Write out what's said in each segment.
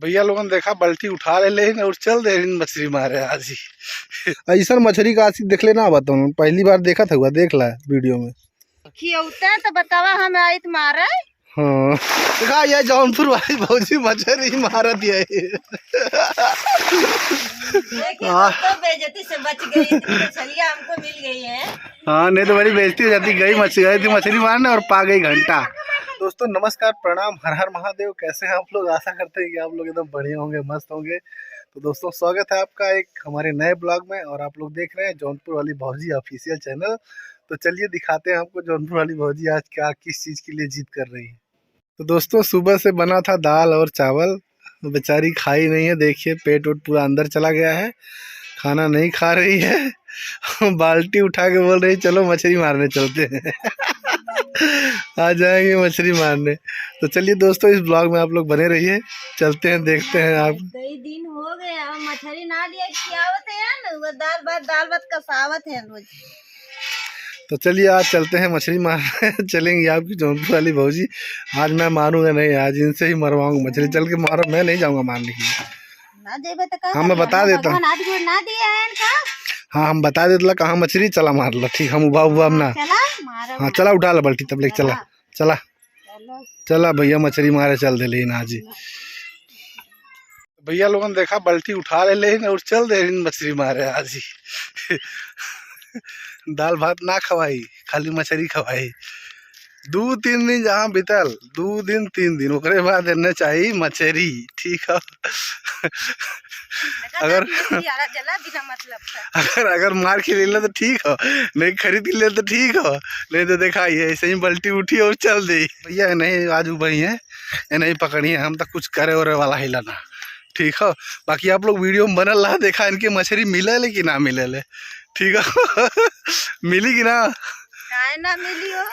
भैया लोगों ने देखा बल्टी उठा ले लेकिन और चल दे मछली मारे आज ही। ऐसा मछली का आज देख लेना बताऊँ, पहली बार देखा था, देख ला वीडियो में खियौता तो बतावा हम आई मारे। हाँ देखा ये जौनपुर वाली भौजी मछली मारा दिया तो बेइज्जती से बच गई, मछलियां हमको मिल गई है। हाँ नहीं तो बड़ी बेइज्जती हो जाती, गई थी मछली मारने और पा गई घंटा। दोस्तों नमस्कार, प्रणाम, हर हर महादेव। कैसे हैं आप लोग? आशा करते हैं कि आप लोग एकदम बढ़िया होंगे, मस्त होंगे। तो दोस्तों स्वागत है आपका एक हमारे नए ब्लॉग में, और आप लोग देख रहे हैं जौनपुर वाली भौजी ऑफिशियल चैनल। तो चलिए दिखाते हैं आपको जौनपुर वाली भौजी आज क्या किस चीज़ के लिए जिद कर रही है। तो दोस्तों सुबह से बना था दाल और चावल, बेचारी खाई नहीं है, देखिए पेट वोट पूरा अंदर चला गया है, खाना नहीं खा रही है। बाल्टी उठा के बोल रही चलो मछली मारने चलते हैं। आ जाएंगे मछली मारने। तो चलिए दोस्तों इस ब्लॉग में आप लोग बने रहिए, चलते हैं देखते हैं। आप कई दिन हो गए मछली ना लिया, खियावत है ना, दाल भात कसावत है रोज। तो चलिए आज चलते हैं मछली मारने। चलेंगे आपकी जौनपुर वाली भौजी। आज मैं मारूंगा नहीं, आज इनसे ही मरवाऊंगा मछली। चल के मारो, मैं नहीं जाऊंगा मारने के लिए। हाँ मैं बता देता हूँ, हाँ हम बता देते कहाँ मछली, चला मार लो। ठीक हम उबा ना। हाँ चला उठा लो बल्टी, तब लेके चला चला चला भैया मछली मारे चल दे लेकिन आज ही। भैया लोगों ने देखा बल्टी उठा ले लेकिन और चल दे मछली मारे आज ही। दाल भात ना खवाई, खाली मछली खवाई। 2-3 दिन जहाँ बीतल, 2 दिन 3 दिन ओकरे बाद एने चाहिए मछली। ठीक है अगर अगर मार के ले तो ठीक हो, नहीं खरीद ले तो ठीक हो, नहीं तो देखा ये ऐसे ही बल्टी उठी और चल दी। भैया नहीं आज उबई है, नहीं पकड़ी है, हम तो कुछ करे और वाला ही लाना। ठीक है बाकी आप लोग वीडियो में बनल रहा, देखा इनके मछली मिले ले कि ना मिले ले। ठीक है मिली कि ना? ना मिली हो।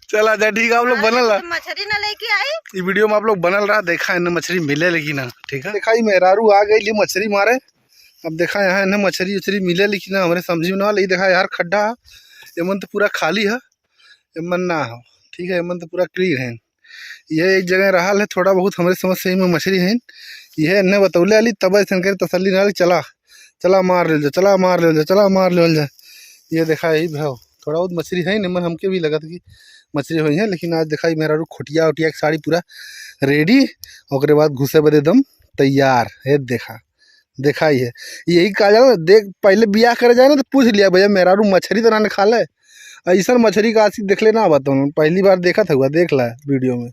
चला जा ठीक है, आप लोग बनल रहा, मछली ना लेके आई। ये वीडियो में आप लोग बनल रहा, देखा इन्हें मछली मिले लेकिन ना। ठीक है देखा मेहरारू आ गई मछली मारे। अब देखा यहाँ इन्हें मछली उछली मिले लेकिन ना, हमारे समझी में ना ले। देखा यार खड्डा एमन तो पूरा खाली है, एमन ना हो। ठीक है एमन तो पूरा क्लियर है। यह एक जगह रहा है थोड़ा बहुत हमारे समझ सही में मछली है। यह इन्हें बतौले अली तब ऐसा कर तसली ना, चला चला मार ले जा, चला मार ले जा, चला मार ले जा। ये देखा यही भाव थोड़ा बहुत मछली है निमन, हमके भी लगा था कि मछली हुई है। लेकिन आज देखा मेरा रू खोटिया उटिया की साड़ी पूरा रेडी, और बाद घुसे बदे दम तैयार है। देखा ही है, यही कहा जाए देख पहले बियाह करे जाए ना तो पूछ लिया भैया मेरा रू मछली तो ना खा ले। ऐसा मछली का आज देख लेना बताऊँ, पहली बार देखा था, देख ला वीडियो में।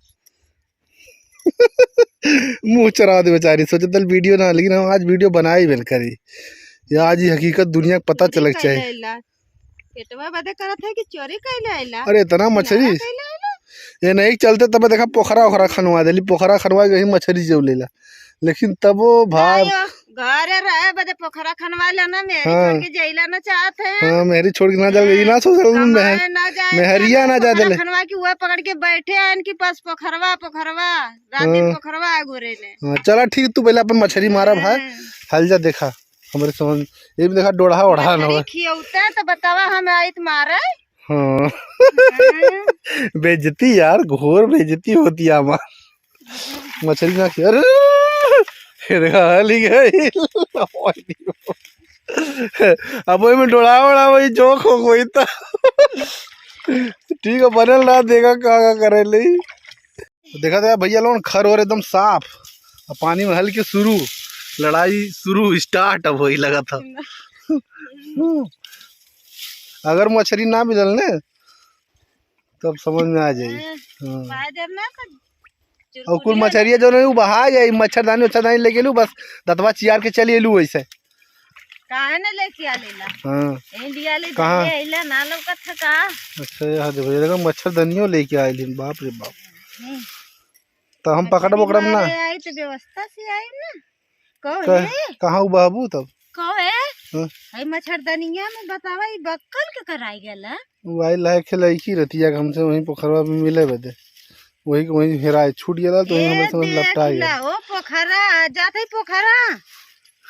मुँह चरा दे बेचारी, सोचे तल वीडियो ना, लेकिन हम आज वीडियो बनाई बेल करी। या आज ही हकीकत दुनिया को पता चलक चाहिए। अरे इतना मछली ये नहीं चलते तब देखा पोखरा ओखरा खनवा दिली, पोखरा खनवा गई मछली जो लेला। लेकिन तब वो भाई घर रहे बदे पोखरा खनवा लेना, मेरी छोड़ के जाइला ना चाहते हैं। हाँ मेरी छोड़ के ना जा गई ना, सोच मेहरिया ना जा दे खनवा की हुआ पकड़ के बैठे हैं इनके पास पोखरवा रात दिन पोखरवा गोरे ने। हाँ चला ठीक, तू पहले अपन मछली मारा भाई, हल जा। देखा हमारे समझ ये भी देखा डोढ़ा ओढ़ा ना हो खियौता तो बतावा हम आई मारे। हाँ बेइज्जती यार, घोर बेइज्जती होती है हमार मछली ना खिया। देखा हली गई अब वही में डोड़ा ओढ़ा वही जोक हो गई तो ठीक है बनल रहा, देखा का करे ले। देखा था भैया लोग खर और एकदम साफ, पानी में हल्के शुरू लड़ाई शुरू स्टार्ट अब वही लगा था। अगर मछली ना मिलल ने तब समझ में आ जाए। और कुल मछरिया जो नहीं बहा जाए, मच्छरदानी लेके लू, बस दतवा चियार के चलिए लू वैसे। काहे ना लेके आलेला? हाँ इंडिया ले कहाँ आइला ना लौकत था का? अच्छा यहाँ देखो देखो मच्छरदानियों लेके आए, बाप रे बाप। तो हम पकड़ ना आई तो व्यवस्था से आई ना। कहाँ बाबू तब कहे मच्छरदानिया में बतावा ई बक्कल के कराई गेला। वाई लायक खिलाई रतिया हमसे वहीं पोखरवा में मिले बदे, वही हेराए छूट गया तो हमें समझ लपटा गया। ओ पोखरा जाते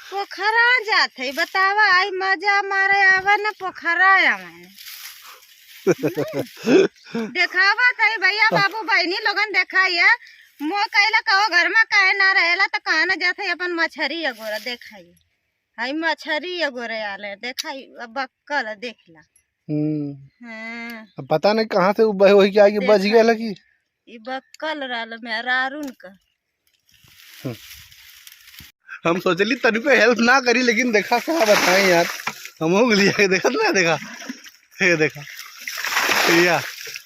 पोखरा जाते बतावा आई मजा मारे आवा ना पोखरा आवा। देखावा कहीं भैया बाबू बहनी लोगन देखा है, मो कहला कहो घर में तो कहा ना जाते अपन मछरी अगोरा देखाई हाई मछरी अगोरे आले देखाई अब बक्कल देखला। हाँ अब पता नहीं कहाँ से वही के आगे बच गया लगी ई बक्कल रहल मेहरारून का। हम सोचली तनी को हेल्प ना करी लेकिन देखा क्या बताएं यार हम हो गया देखा ना देखा ये देखा या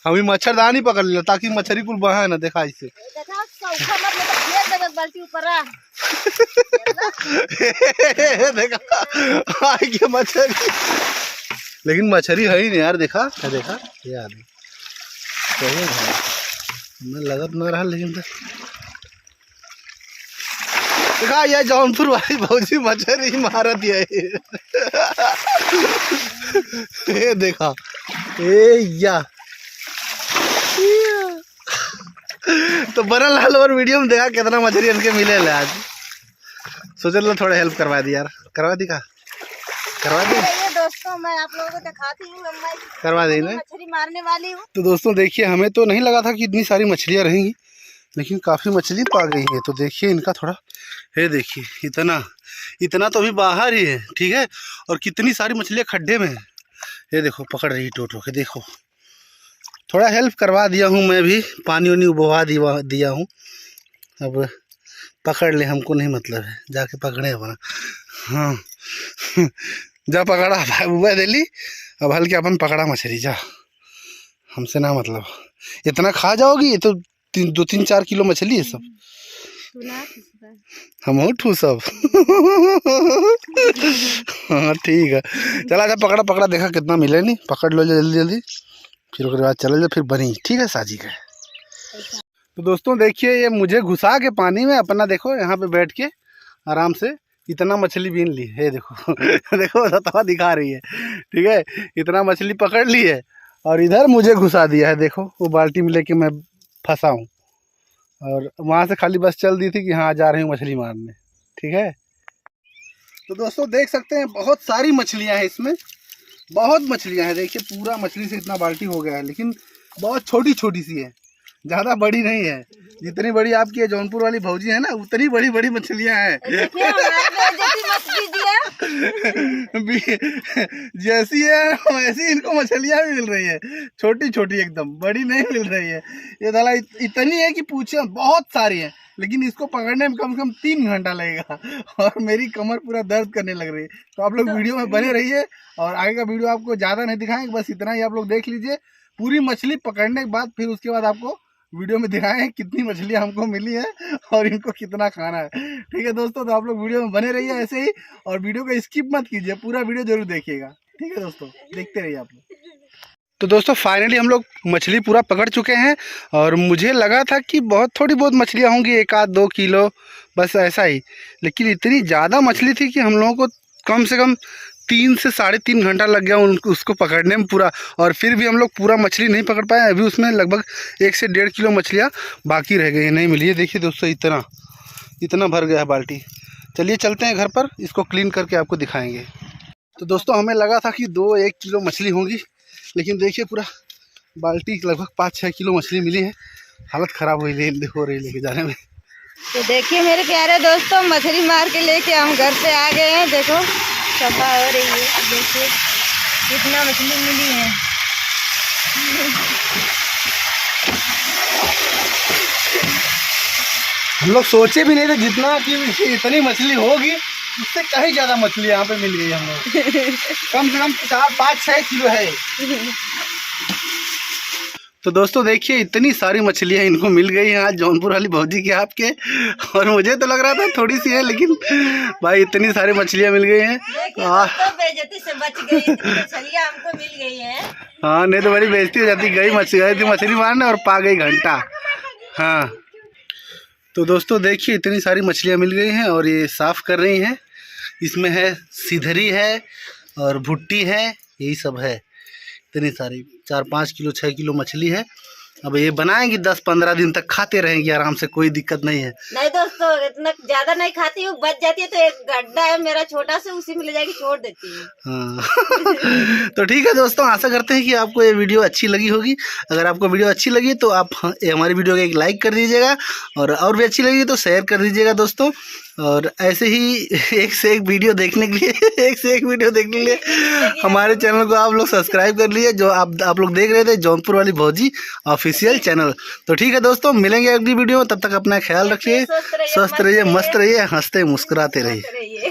हम ही मच्छरदानी पकड़ लिया ताकि मच्छरी कुल बहा ना देखा इसे देखा सौखा मत ले घेर देबे बाल्टी ऊपर आ देखा आई के मच्छरी लेकिन मच्छरी है ही नहीं यार देखा है देखा यार सही है मैं लगत ना रहा लेकिन देखा ये जौनपुर वाली भौजी मच्छरी मारत है ये देखा ए या तो बरल हाल और वीडियो में देखा कितना मछली इनके मिले आज सोचल थोड़ा हेल्प करवा दी यार करवा दी का करवा दी ये दोस्तों मैं आप लोगों को दिखाती हूँ मैं करवा दी ना मछली मारने वाली हूँ। तो दोस्तों देखिए हमें तो नहीं लगा था कि इतनी सारी मछलियाँ रहेंगी लेकिन काफ़ी मछली पा गई है। तो देखिए इनका थोड़ा ये देखिए इतना इतना तो अभी बाहर ही है ठीक है और कितनी सारी मछलियाँ खड्डे में है ये देखो पकड़ रही टोटो के देखो थोड़ा हेल्प करवा दिया हूँ मैं भी पानी वानी उबवा दिया हूँ अब पकड़ ले हमको नहीं मतलब है जाके पकड़े अपना हाँ जा पकड़ा उबा दे ली अब हल्के अपन पकड़ा मछली जा हमसे ना मतलब इतना खा जाओगी ये तो 2-3-4 किलो मछली है सब हम उठू सब हाँ ठीक है चला जा पकड़ा पकड़ा देखा कितना मिले नहीं पकड़ लो जल्दी जल्दी फिर उसके बाद चले जाओ फिर बनी ठीक है साजी का। तो दोस्तों देखिए ये मुझे घुसा के पानी में अपना देखो यहाँ पे बैठ के आराम से इतना मछली बीन ली है देखो देखो तवा दिखा रही है ठीक है इतना मछली पकड़ ली है और इधर मुझे घुसा दिया है देखो वो बाल्टी में लेके मैं फंसा हूँ और वहाँ से खाली बस चल दी थी कि हाँ जा रही हूँ मछली मारने ठीक है। तो दोस्तों देख सकते हैं बहुत सारी मछलियाँ हैं इसमें बहुत मछलियाँ हैं देखिए पूरा मछली से इतना बाल्टी हो गया है लेकिन बहुत छोटी छोटी सी है ज़्यादा बड़ी नहीं है जितनी बड़ी आपकी जौनपुर वाली भौजी है ना उतनी बड़ी बड़ी मछलियाँ हैं जैसी है वैसी इनको मछलियाँ भी मिल रही है छोटी छोटी एकदम बड़ी नहीं मिल रही है ये दाला इतनी है कि पूछे बहुत सारी है लेकिन इसको पकड़ने में कम से कम 3 घंटा लगेगा और मेरी कमर पूरा दर्द करने लग रही है। तो आप लोग वीडियो में बने रहिए और आगे का वीडियो आपको ज़्यादा नहीं दिखाएंगे बस इतना ही आप लोग देख लीजिए पूरी मछली पकड़ने के बाद फिर उसके बाद आपको वीडियो में दिखाएं कितनी मछलियाँ हमको मिली है और इनको कितना खाना है ठीक है दोस्तों। तो आप लोग वीडियो में बने रहिए ऐसे ही और वीडियो को स्किप मत कीजिए पूरा वीडियो जरूर देखिएगा ठीक है दोस्तों देखते रहिए आप लोग। तो दोस्तों फाइनली हम लोग मछली पूरा पकड़ चुके हैं और मुझे लगा था कि थोड़ी बहुत मछलियाँ होंगी 1-2 किलो बस ऐसा ही लेकिन इतनी ज़्यादा मछली थी कि हम लोगों को कम से कम 3 से 3.5 घंटा लग गया उसको पकड़ने में पूरा और फिर भी हम लोग पूरा मछली नहीं पकड़ पाए। अभी उसमें लगभग 1 से 1.5 किलो मछलियाँ बाकी रह गई नहीं मिली है। देखिए दोस्तों इतना भर गया है बाल्टी। चलिए चलते हैं घर पर इसको क्लीन करके आपको दिखाएंगे। तो दोस्तों हमें लगा था कि 2-1 किलो मछली होंगी लेकिन देखिए पूरा बाल्टी लगभग 5-6 किलो मछली मिली है। हालत ख़राब हो रही लेके जाने में। तो देखिए मेरे प्यारे दोस्तों मछली मार के लेके हम घर पे आ गए हैं। देखो सफा हो रही है देखिए कितना मछली मिली है। हम लोग सोचे भी नहीं थे जितना कि इतनी मछली होगी उससे कहीं ज़्यादा मछली यहाँ पे मिल गई हम लोग कम से कम 4-5-6 किलो है। तो दोस्तों देखिए इतनी सारी मछलियाँ इनको मिल गई हैं आज जौनपुर वाली भौजी के आपके और मुझे तो लग रहा था थोड़ी सी है लेकिन भाई इतनी सारी मछलियाँ मिल गई हैं। तो बेइज्जती से बच गई मछलियाँ हमको मिल गई हैं। हाँ नहीं तो बड़ी बेइज्जती हो जाती गई मछली मारने और पा गई घंटा। हाँ तो दोस्तों देखिए इतनी सारी मछलियाँ मिल गई हैं और ये साफ़ कर रही हैं। इसमें है सिधरी है और भुट्टी है यही सब है। इतनी सारी 4-5 किलो 6 किलो मछली है अब ये बनाएंगी 10-15 दिन तक खाते रहेंगी आराम से, कोई दिक्कत नहीं है। नहीं दोस्तों, इतना ज्यादा नहीं खाती हूँ, बच जाती है तो एक गड्ढा है मेरा छोटा सा, उसी में ले जाके छोड़ देती हूँ। हाँ। तो ठीक है दोस्तों, आशा करते हैं कि आपको ये वीडियो अच्छी लगी होगी। अगर आपको वीडियो अच्छी लगी तो आप हमारी वीडियो को एक लाइक कर दीजिएगा, और भी अच्छी लगी तो शेयर कर दीजिएगा दोस्तों। और ऐसे ही एक से एक वीडियो देखने के लिए हमारे चैनल को आप लोग सब्सक्राइब कर लिए, जो आप लोग देख रहे थे जौनपुर वाली भौजी ऑफिशियल चैनल। तो ठीक है दोस्तों, मिलेंगे अगली वीडियो में, तब तक अपना ख्याल रखिए, स्वस्थ रहिए, मस्त रहिए, हंसते मुस्कुराते रहिए।